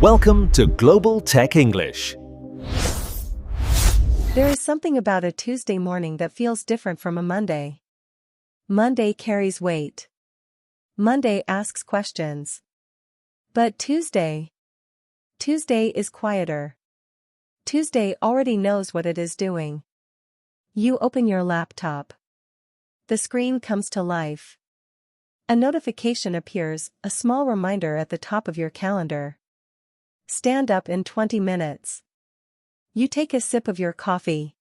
Welcome to Global Tech English. There is something about a Tuesday morning that feels different from a Monday. Monday carries weight. Monday asks questions. But Tuesday is quieter. Tuesday already knows what it is doing. You open your laptop. The screen comes to life. A notification appears, a small reminder at the top of your calendar. Stand up in 20 minutes. You take a sip of your coffee.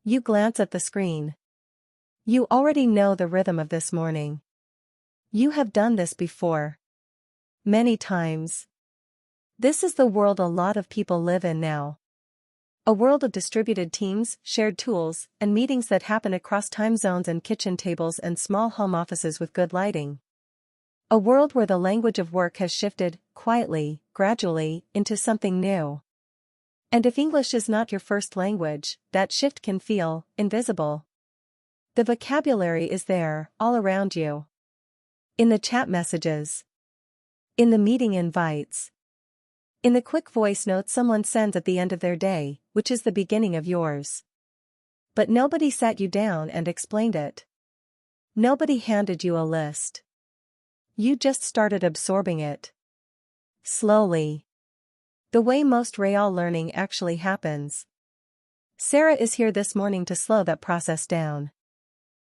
You glance at the screen. You already know the rhythm of this morning. You have done this before. Many times. This is the world a lot of people live in now. A world of distributed teams, shared tools, and meetings that happen across time zones and kitchen tables and small home offices with good lighting. A world where the language of work has shifted, quietly, gradually, into something new. And if English is not your first language, that shift can feel invisible. The vocabulary is there, all around you. In the chat messages. In the meeting invites. In the quick voice notes someone sends at the end of their day, which is the beginning of yours. But nobody sat you down and explained it. Nobody handed you a list. You just started absorbing it. Slowly. The way most real learning actually happens. Sarah is here this morning to slow that process down.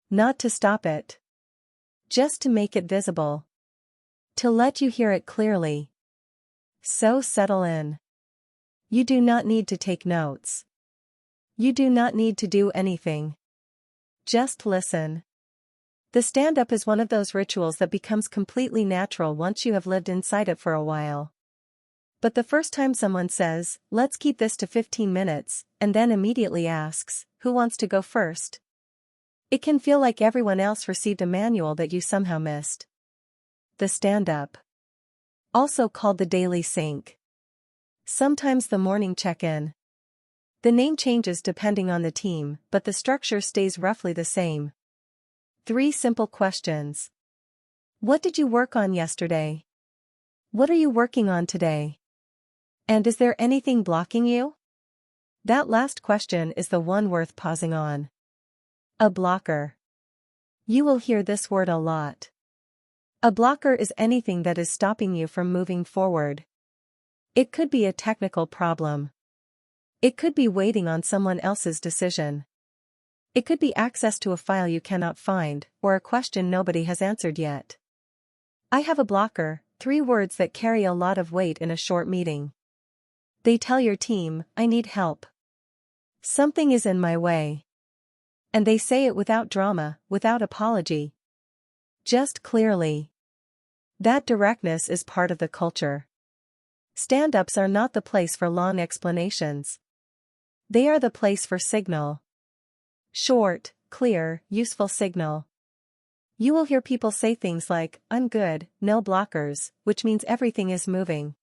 Not to stop it. Just to make it visible. To let you hear it clearly. So settle in. You do not need to take notes. You do not need to do anything. Just listen. The stand-up is one of those rituals that becomes completely natural once you have lived inside it for a while. But the first time someone says, "Let's keep this to 15 minutes, and then immediately asks, "Who wants to go first?" It can feel like everyone else received a manual that you somehow missed. The stand-up. Also called the daily sync. Sometimes the morning check-in. The name changes depending on the team, but the structure stays roughly the same. 3 simple questions. What did you work on yesterday? What are you working on today? And is there anything blocking you? That last question is the one worth pausing on. A blocker. You will hear this word a lot. A blocker is anything that is stopping you from moving forward. It could be a technical problem. It could be waiting on someone else's decision. It could be access to a file you cannot find, or a question nobody has answered yet. I have a blocker, 3 words that carry a lot of weight in a short meeting. They tell your team, "I need help. Something is in my way." And they say it without drama, without apology. Just clearly. That directness is part of the culture. Stand-ups are not the place for long explanations. They are the place for signal. Short, clear, useful signal. You will hear people say things like, "I'm good, no blockers," which means everything is moving.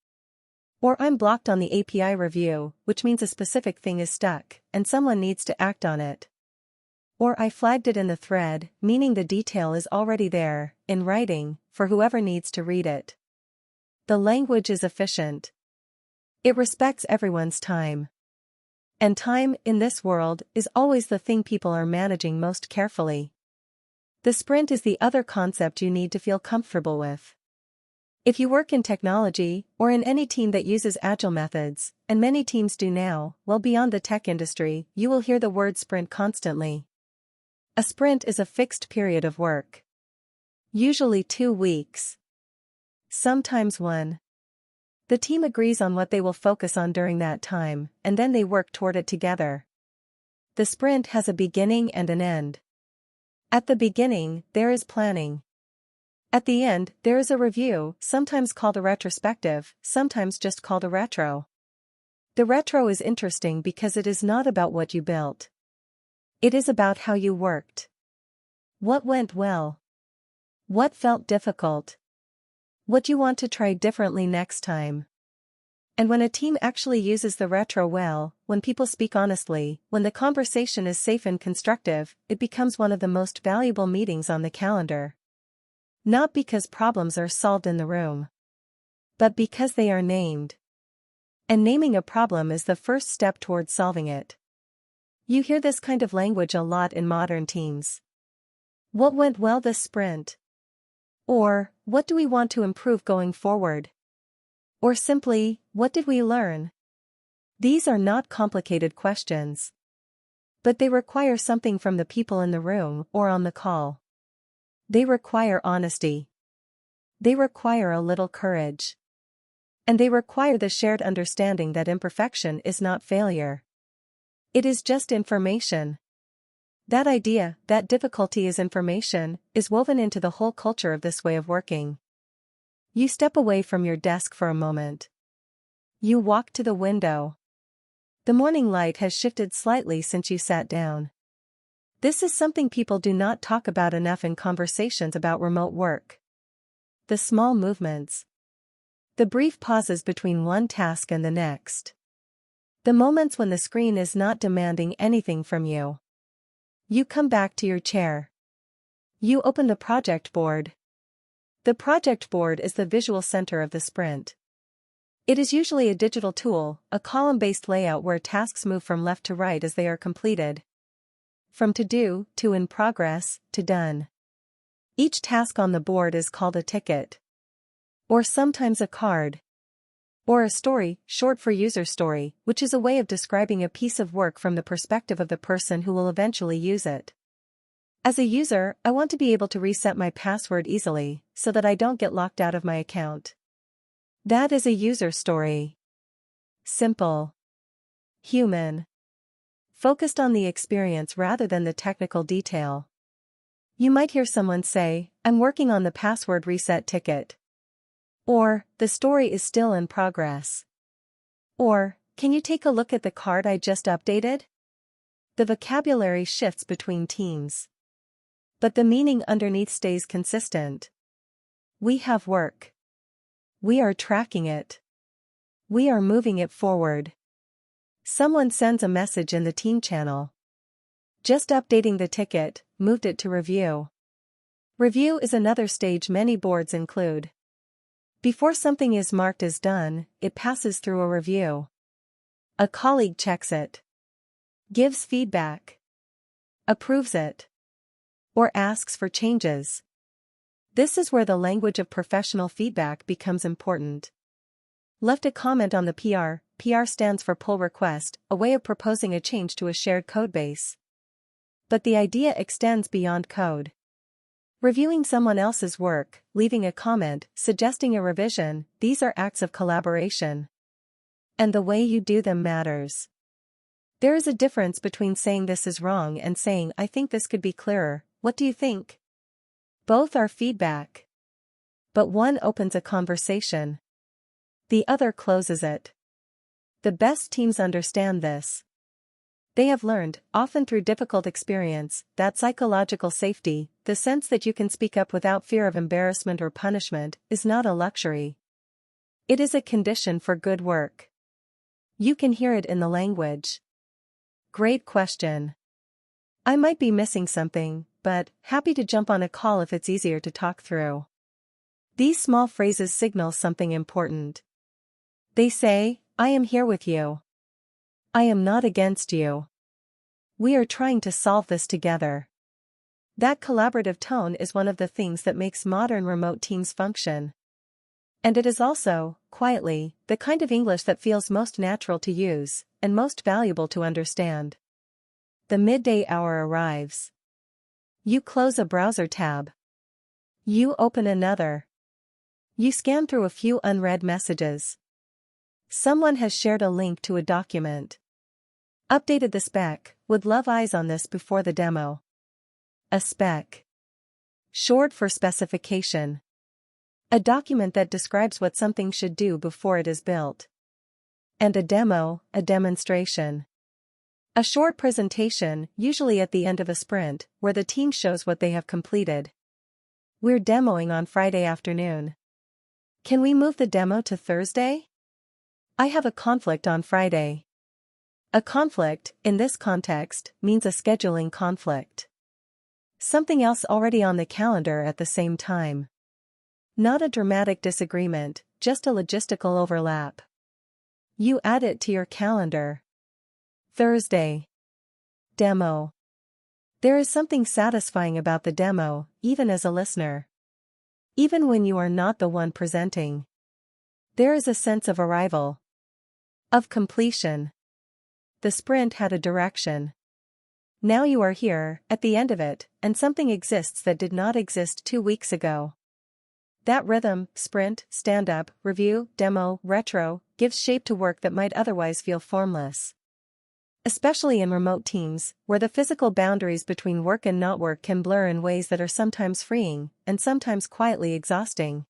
Or "I'm blocked on the API review," which means a specific thing is stuck, and someone needs to act on it. Or "I flagged it in the thread," meaning the detail is already there, in writing, for whoever needs to read it. The language is efficient. It respects everyone's time. And time, in this world, is always the thing people are managing most carefully. The sprint is the other concept you need to feel comfortable with. If you work in technology, or in any team that uses Agile methods, and many teams do now, well beyond the tech industry, you will hear the word sprint constantly. A sprint is a fixed period of work. Usually 2 weeks. Sometimes 1. The team agrees on what they will focus on during that time, and then they work toward it together. The sprint has a beginning and an end. At the beginning, there is planning. At the end, there is a review, sometimes called a retrospective, sometimes just called a retro. The retro is interesting because it is not about what you built. It is about how you worked. What went well? What felt difficult? What you want to try differently next time? And when a team actually uses the retro well, when people speak honestly, when the conversation is safe and constructive, it becomes one of the most valuable meetings on the calendar. Not because problems are solved in the room, but because they are named. And naming a problem is the first step towards solving it. You hear this kind of language a lot in modern teams. What went well this sprint? Or, what do we want to improve going forward? Or simply, what did we learn? These are not complicated questions. But they require something from the people in the room or on the call. They require honesty. They require a little courage. And they require the shared understanding that imperfection is not failure. It is just information. That idea, that difficulty is information, is woven into the whole culture of this way of working. You step away from your desk for a moment. You walk to the window. The morning light has shifted slightly since you sat down. This is something people do not talk about enough in conversations about remote work. The small movements. The brief pauses between one task and the next. The moments when the screen is not demanding anything from you. You come back to your chair. You open the project board. The project board is the visual center of the sprint. It is usually a digital tool, a column-based layout where tasks move from left to right as they are completed. From to do, to in progress, to done. Each task on the board is called a ticket. Or sometimes a card. Or a story, short for user story, which is a way of describing a piece of work from the perspective of the person who will eventually use it. As a user, I want to be able to reset my password easily, so that I don't get locked out of my account. That is a user story. Simple. Human. Focused on the experience rather than the technical detail. You might hear someone say, "I'm working on the password reset ticket." Or, "The story is still in progress." Or, "Can you take a look at the card I just updated?" The vocabulary shifts between teams. But the meaning underneath stays consistent. We have work. We are tracking it. We are moving it forward. Someone sends a message in the team channel. Just updating the ticket, moved it to review. Review is another stage many boards include. Before something is marked as done, it passes through a review. A colleague checks it. Gives feedback. Approves it. Or asks for changes. This is where the language of professional feedback becomes important. Left a comment on the PR. PR stands for pull request, a way of proposing a change to a shared codebase. But the idea extends beyond code. Reviewing someone else's work, leaving a comment, suggesting a revision, these are acts of collaboration. And the way you do them matters. There is a difference between saying this is wrong and saying I think this could be clearer, what do you think? Both are feedback. But one opens a conversation. The other closes it. The best teams understand this. They have learned, often through difficult experience, that psychological safety, the sense that you can speak up without fear of embarrassment or punishment, is not a luxury. It is a condition for good work. You can hear it in the language. Great question. I might be missing something, but happy to jump on a call if it's easier to talk through. These small phrases signal something important. They say, I am here with you. I am not against you. We are trying to solve this together. That collaborative tone is one of the things that makes modern remote teams function. And it is also, quietly, the kind of English that feels most natural to use, and most valuable to understand. The midday hour arrives. You close a browser tab. You open another. You scan through a few unread messages. Someone has shared a link to a document. Updated the spec, would love eyes on this before the demo. A spec. Short for specification. A document that describes what something should do before it is built. And a demo, a demonstration. A short presentation, usually at the end of a sprint, where the team shows what they have completed. We're demoing on Friday afternoon. Can we move the demo to Thursday? I have a conflict on Friday. A conflict, in this context, means a scheduling conflict. Something else already on the calendar at the same time. Not a dramatic disagreement, just a logistical overlap. You add it to your calendar. Thursday. Demo. There is something satisfying about the demo, even as a listener. Even when you are not the one presenting. There is a sense of arrival. Of completion. The sprint had a direction. Now you are here, at the end of it, and something exists that did not exist 2 weeks ago. That rhythm, sprint, stand-up, review, demo, retro, gives shape to work that might otherwise feel formless. Especially in remote teams, where the physical boundaries between work and not work can blur in ways that are sometimes freeing, and sometimes quietly exhausting.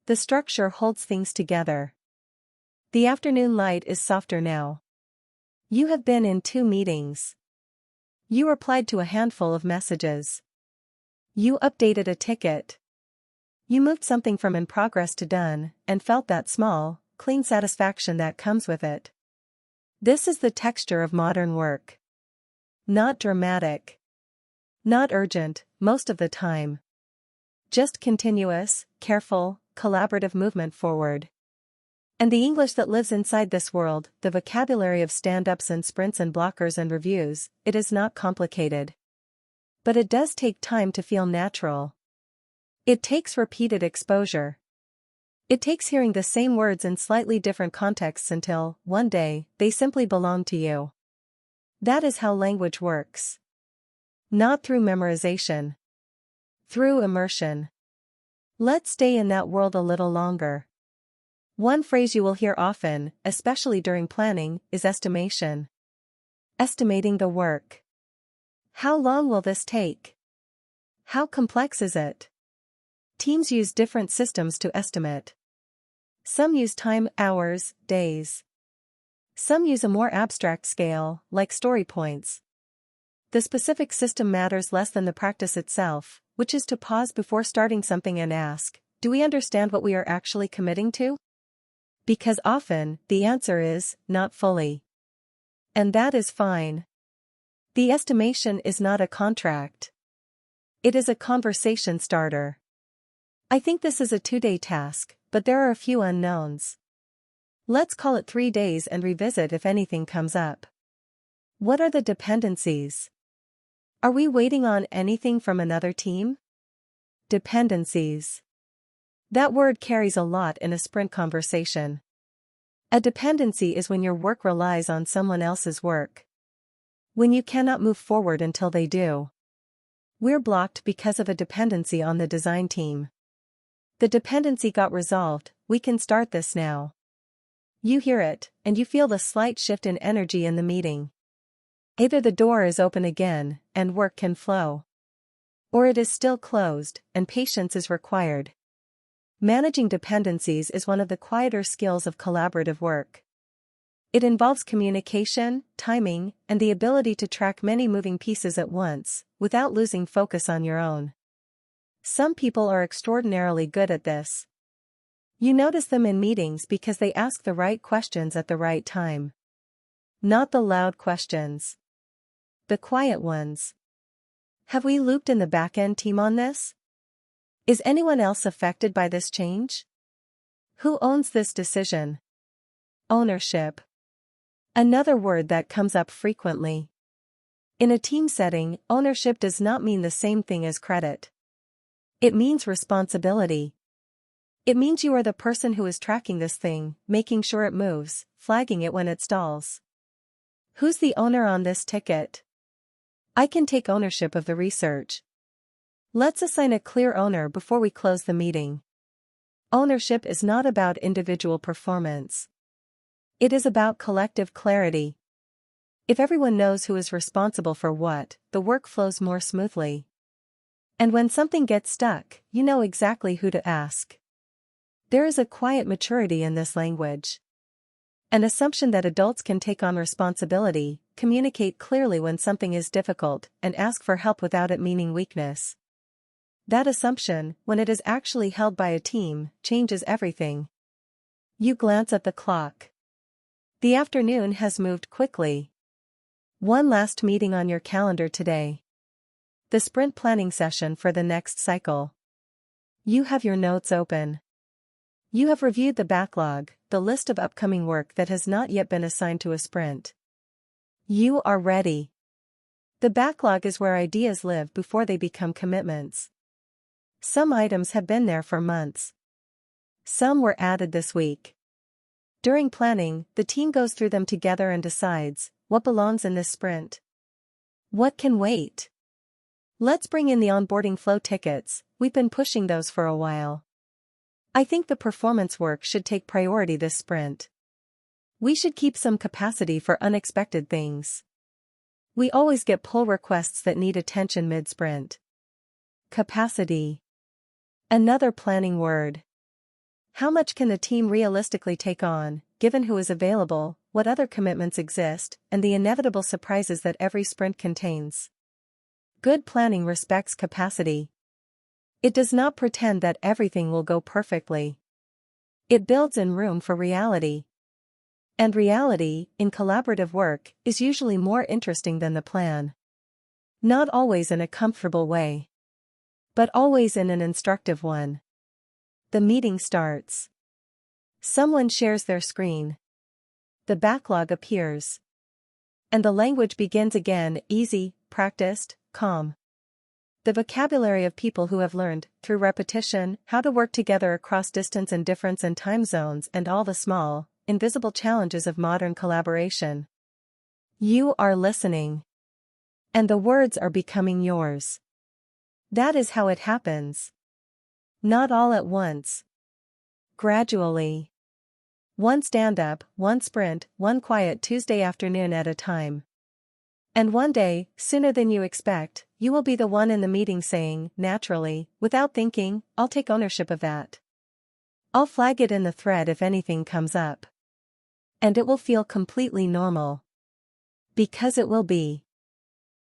The structure holds things together. The afternoon light is softer now. You have been in 2 meetings. You replied to a handful of messages. You updated a ticket. You moved something from in progress to done, and felt that small, clean satisfaction that comes with it. This is the texture of modern work. Not dramatic. Not urgent, most of the time. Just continuous, careful, collaborative movement forward. And the English that lives inside this world, the vocabulary of stand-ups and sprints and blockers and reviews, it is not complicated. But it does take time to feel natural. It takes repeated exposure. It takes hearing the same words in slightly different contexts until, one day, they simply belong to you. That is how language works. Not through memorization. Through immersion. Let's stay in that world a little longer. One phrase you will hear often, especially during planning, is estimation. Estimating the work. How long will this take? How complex is it? Teams use different systems to estimate. Some use time, hours, days. Some use a more abstract scale, like story points. The specific system matters less than the practice itself, which is to pause before starting something and ask, do we understand what we are actually committing to? Because often, the answer is, not fully. And that is fine. The estimation is not a contract. It is a conversation starter. I think this is a 2-day task, but there are a few unknowns. Let's call it 3 days and revisit if anything comes up. What are the dependencies? Are we waiting on anything from another team? Dependencies. That word carries a lot in a sprint conversation. A dependency is when your work relies on someone else's work. When you cannot move forward until they do. We're blocked because of a dependency on the design team. The dependency got resolved, we can start this now. You hear it, and you feel the slight shift in energy in the meeting. Either the door is open again, and work can flow. Or it is still closed, and patience is required. Managing dependencies is one of the quieter skills of collaborative work. It involves communication, timing, and the ability to track many moving pieces at once, without losing focus on your own. Some people are extraordinarily good at this. You notice them in meetings because they ask the right questions at the right time. Not the loud questions. The quiet ones. Have we looped in the back-end team on this? Is anyone else affected by this change? Who owns this decision? Ownership. Another word that comes up frequently. In a team setting, ownership does not mean the same thing as credit. It means responsibility. It means you are the person who is tracking this thing, making sure it moves, flagging it when it stalls. Who's the owner on this ticket? I can take ownership of the research. Let's assign a clear owner before we close the meeting. Ownership is not about individual performance. It is about collective clarity. If everyone knows who is responsible for what, the work flows more smoothly. And when something gets stuck, you know exactly who to ask. There is a quiet maturity in this language. An assumption that adults can take on responsibility, communicate clearly when something is difficult, and ask for help without it meaning weakness. That assumption, when it is actually held by a team, changes everything. You glance at the clock. The afternoon has moved quickly. One last meeting on your calendar today. The sprint planning session for the next cycle. You have your notes open. You have reviewed the backlog, the list of upcoming work that has not yet been assigned to a sprint. You are ready. The backlog is where ideas live before they become commitments. Some items have been there for months. Some were added this week. During planning, the team goes through them together and decides what belongs in this sprint. What can wait? Let's bring in the onboarding flow tickets. We've been pushing those for a while. I think the performance work should take priority this sprint. We should keep some capacity for unexpected things. We always get pull requests that need attention mid-sprint. Capacity. Another planning word. How much can the team realistically take on, given who is available, what other commitments exist, and the inevitable surprises that every sprint contains? Good planning respects capacity. It does not pretend that everything will go perfectly. It builds in room for reality. And reality, in collaborative work, is usually more interesting than the plan. Not always in a comfortable way, but always in an instructive one. The meeting starts. Someone shares their screen. The backlog appears. And the language begins again, easy, practiced, calm. The vocabulary of people who have learned, through repetition, how to work together across distance and difference and time zones and all the small, invisible challenges of modern collaboration. You are listening. And the words are becoming yours. That is how it happens. Not all at once. Gradually. One stand-up, one sprint, one quiet Tuesday afternoon at a time. And one day, sooner than you expect, you will be the one in the meeting saying, naturally, without thinking, I'll take ownership of that. I'll flag it in the thread if anything comes up. And it will feel completely normal. Because it will be.